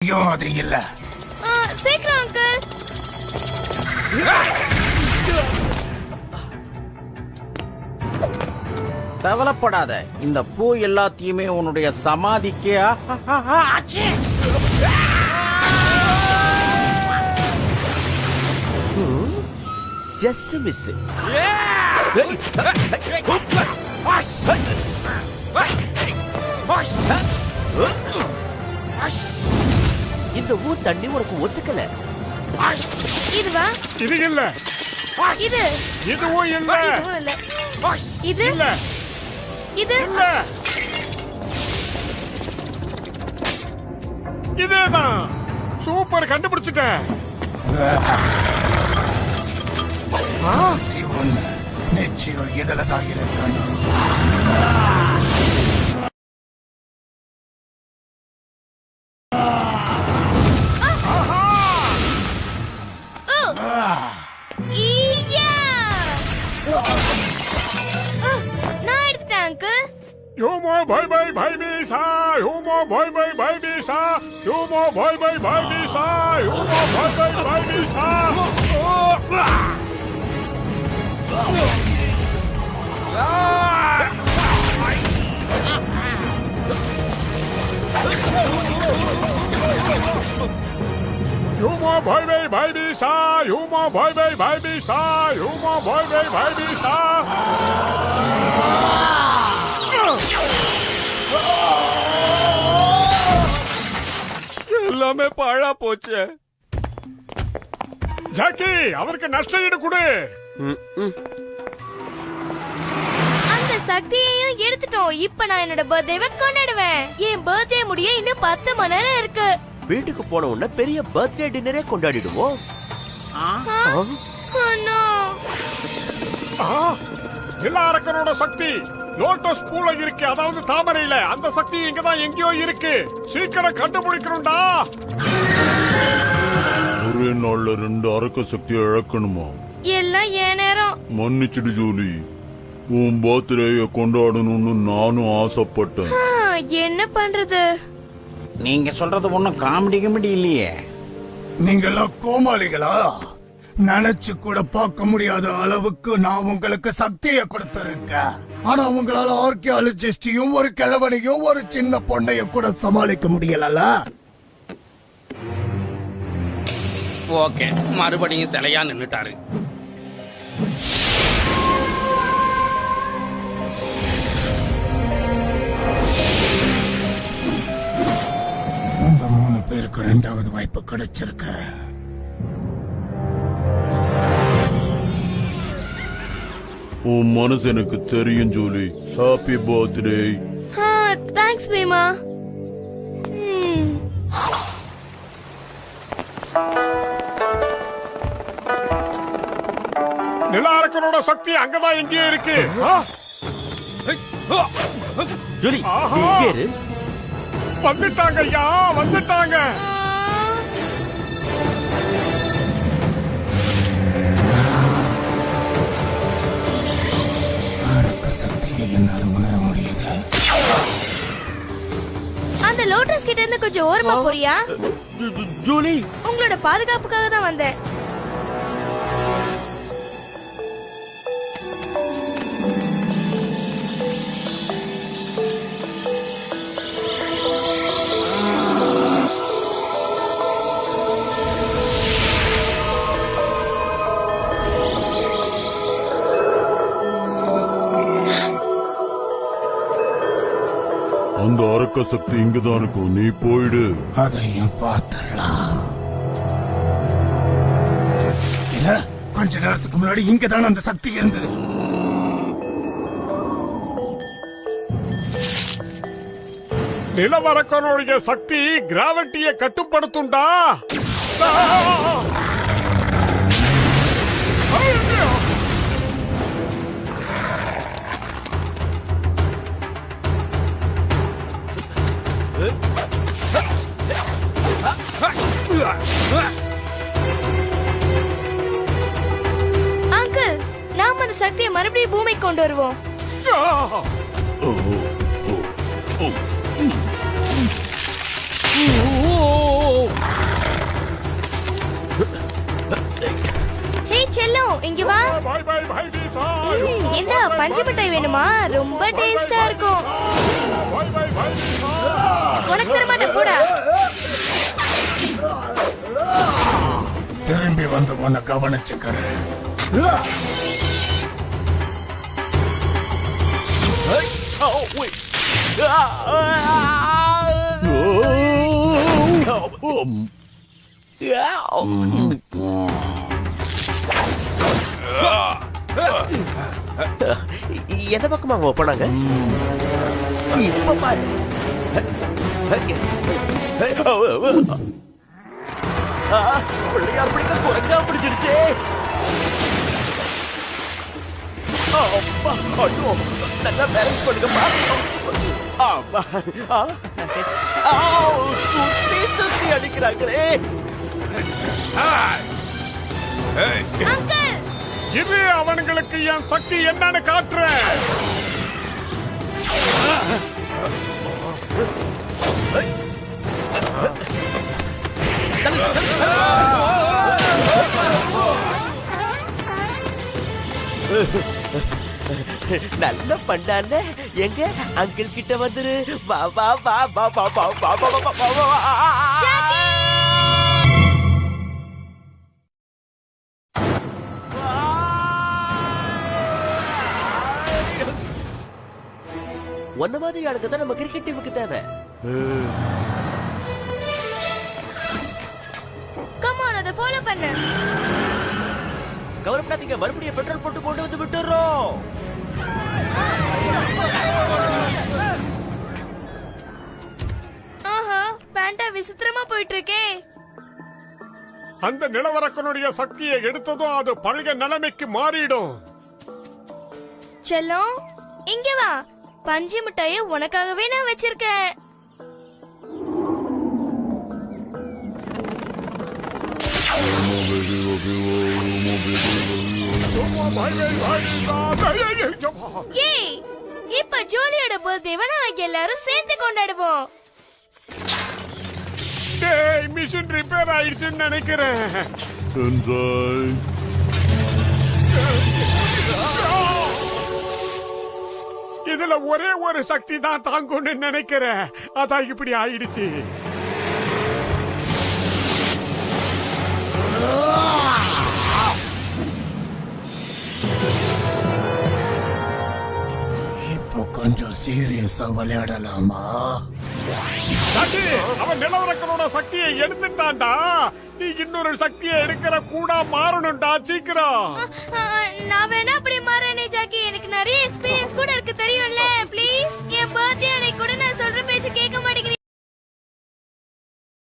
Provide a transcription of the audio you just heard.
இங்கேயும் அது இல்ல. சீக்கிரம் அங்கிள். கவலைப்படாத, இந்த பூ எல்லாத்தையுமே உன்னுடைய சமாதிக்கு ஜஸ்ட் மிஸ். இந்த ஊர் தண்ணி உனக்கு ஒத்துக்கல. இதுவா? இது இல்ல. இது இதுவும் இல்ல. இதுவும் இல்ல. இது இல்ல. இது இல்ல. இதேதான். சூப்பர், கண்டுபிடிச்சிட்டேன். நிச்சயம் இதுலதான் இருக்கு. நான் எடுத்துட்டேன் அங்கிள். யோமோ பாய் பாய் பாய் மீசா, யோமோ பாய் பாய் பாய் மீசா, யோமோ பாய் பாய் பாய் மீசா, யோமோ பாய் பாய் பாய் மீசா. யோமோ பாய் பாய் பாய் மீசா, யோமோ பாய் பாய் பாய் மீசா, யோமோ பாய் பாய் பாய் மீசா. எல்லாமே பாழா போச்சு. ஜாக்கி, அவருக்கு நஷ்ட ஈடு கொடு. அந்த சக்தியையும் எடுத்துட்டோம். இப்ப நான் என்னோட பர்த்டேவை கொண்டாடுவேன். என் பர்த்டே முடிய இன்னும் 10 மணி நேரம் இருக்கு. வீட்டுக்கு போன உடனே பெரிய பர்த்டே டின்னரே கொண்டாடிடுவோம். நிலாரக்கனோட சக்தி லோட்டஸ் பூல இருக்கு, அதாவது தாமரையில. அந்த சக்தி இங்கதான் எங்கேயோ இருக்கு. சீக்கிரம் கண்டுபிடிக்கணும்டா. ஒரே நாள்ல 2 அரக்க சக்தியை இழக்கணுமா? எல்லாம் என் நேரம். மன்னிச்சிடு ஜூலி, உன் பர்த்டேய கொண்டாடணும்னு நானும் ஆசைப்பட்டேன். என்ன பண்றது? நீங்க சொல்றது ஒண்ணும் காமெடி இல்லையே. நீங்கெல்லாம் கோமாளிகளா? நினைச்சு கூட பார்க்க முடியாத அளவுக்கு நான் உங்களுக்கு சக்தியை கொடுத்திருக்கேன். ஆனா உங்களால ஆர்கியாலஜிஸ்டையும் ஒரு கிழவனையும் ஒரு சின்ன பொண்ணைய கூட சமாளிக்க முடியல. ஓகே, மறுபடியும் சிலையா நின்னுட்டாரு. உங்க 3 பேருக்கு 2வது வாய்ப்பு கிடைச்சிருக்கு. உன் மனசு எனக்கு தெரியும் Julie. Happy birthday. Thanks Bheema. நிலாரக்கனோட சக்தி அங்கதான் எங்கேயோ இருக்கு. ஜூலி, ஆஹா. நீ இங்கே இரு. வந்துட்டாங்க ஐயா, வந்துட்டாங்க. சக்தியை என்னால உணர முடியுது. அந்த லோட்டஸ் கிட்ட இருந்து கொஞ்சம் ஓரமா போறியா? ஜூலி, உங்களோட பாதுகாப்புக்காக தான் வந்தேன். அந்த அரக்க சக்தி இங்கதான் இருக்கும். நீ போயிடு. அதையும் பார்த்துடலாம். இல்ல, கொஞ்ச நேரத்துக்கு முன்னாடி இங்கதான் அந்த சக்தி இருந்தது. நிலவரக்கனுடைய சக்தி கிராவிட்டியை கட்டுப்படுத்தும்டா. அங்கிள், நாம அந்த சக்தியை மறுபடியும் பூமிக்கு கொண்டு வருவோம். பஞ்சு மிட்டாய் வேணுமா? ரொம்ப டேஸ்டா இருக்கும். பாய் பாய் பாய் பீஸா உனக்கு தர மாட்டேன், போடா. திரும்பி வந்து உன்னை கவனிச்சுக்கிறேன். எந்த பக்கமா அவங்க போனாங்க? இப்ப பாரு. பிள்ளையார் பிடிக்க குரங்கா பிடிச்சிருச்சே. நல்லா பேலன்ஸ் பண்ணுங்கப்பா. சுத்தி சுத்தி அடிக்கிறாங்களே. அங்கிள், இது அவனுங்களுக்கு என் சக்தி என்னன்னு காட்டுறேன். நல்ல பண்ணான. எங்க அங்கிள் கிட்ட வந்துரு. வா வா வா வா வா வா வா வா வா வா வா. ஒன்ன மாதிரி ஆளுங்க தான் நம்ம கிரிக்கெட் டீமுக்கு தேவை. கம் ஆன், அதை ஃபாலோ பண்ணு. கவலைப்படாதீங்க, மறுபடியும் பெட்ரோல் போட்டு கொண்டு வந்து விட்டுறோம். ஆஹா, பேண்டா விசித்திரமா போயிட்டு இருக்கே. அந்த நிலவரக்கனுடைய சக்தியை எடுத்ததும் அது பழைய நிலைமைக்கு மாறிடும். செல்லம், இங்க வா. பஞ்சு மிட்டாயை உனக்காகவே நான் வச்சிருக்கேன். ஏய், இப்ப ஜோலியோட பர்த்டேவை நாளைக்கு எல்லாரும் சேர்ந்து கொண்டாடுவோம். டேய், மிஷின் ரிப்பேர் ஆயிடுச்சுன்னு நினைக்கிறேன். சென்சாய் இதுல ஒரே ஒரு சக்தி தான் தாங்கும்னு நினைக்கிறேன். அதான் இப்படி ஆயிடுச்சு. இப்போ கொஞ்சம் சீரியஸா விளையாடலாமா? சக்தி, அவன் நிலவரக்கனோட சக்தியை எடுத்துட்டான்டா. நீ இன்னொரு சக்தியை எடுக்கிற கூட மாறணும்டா, சீக்கிரம். நான் வேணா அப்படி மாற